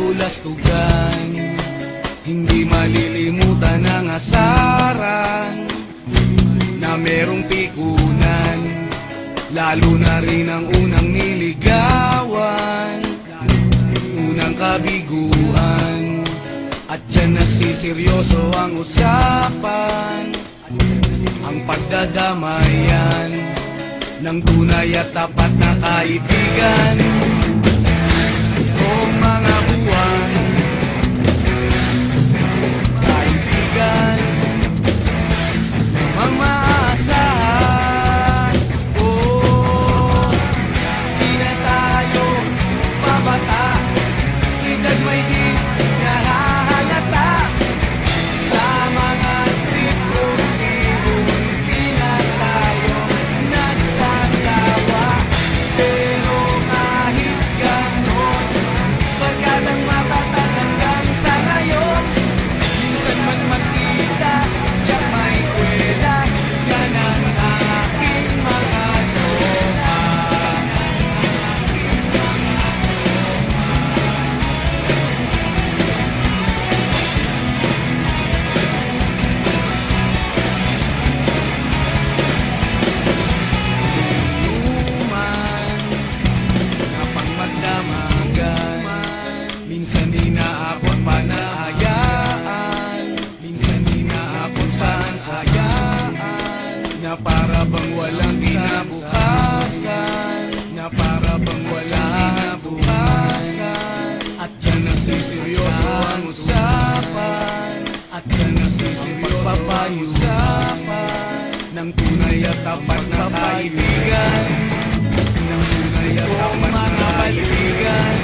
kabulastugan. Hindi malilimutan ang asaran na merong pikunan, lalo na rin ang unang niligawan, unang kabiguan. At dyan nasiseryoso ang usapan, ang pagdadamayan ng tunay at tapat na kaibigan. O mga buwan, kaibigan, namang maaasahan. Oh, di na tayo babata, edad may di nahahalata. Sa mga trip-trip, di na tayo nagsasawa. Pero kahit ganon, barkadang matatag hanggang sa ngayon. Minsan man magkita, tiyak may kwela, yan ang aking mga tropa. Inuman na pangmagdamagan, minsan inaabot pa na hayaan, minsan inaabot saan sayaan, na para bang walang kinabukasan, na para bang walang kinabukasan. At dyan nasiseryoso ang usapan, at dyan nasiseryoso ang usapan ng tunay at tapat na kaibigan, ng tunay at tapat na kaibigan.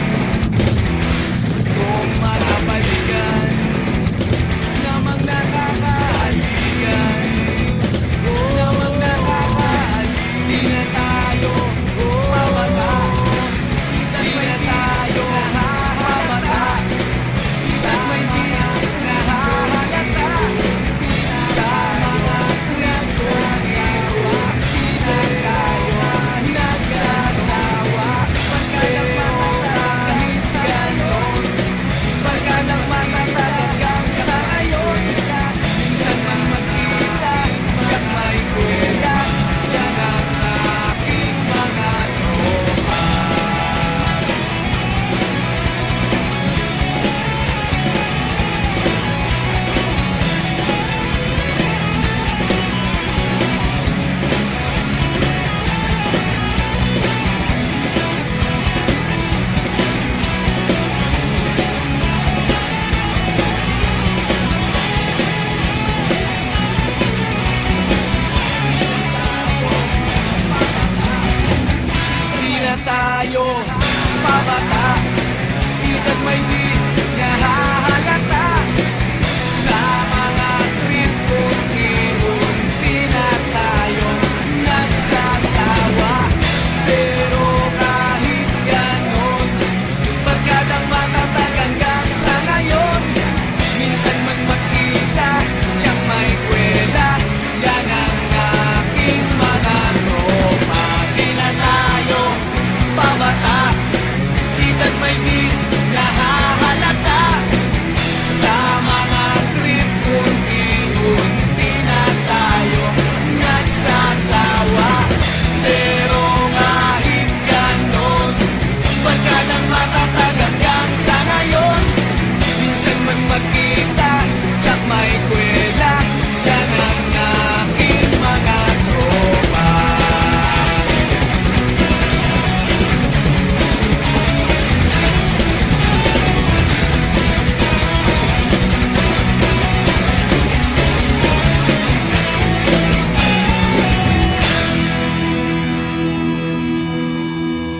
Kung makabalikan, namang nakakaibigan, namang nakakaibigan. Di na tayo babata, di na tayo nahahabata. Isa't may di nahahalata sa mga nagsasawa. Di na tayo nagsasawa. Pagkalang matatahis ganon, pagkalang matatalagang sa ngayon. Minsan man magkita, tiyak may kwela, yan ang aking mga tropa. Di na tayo babata, edad may di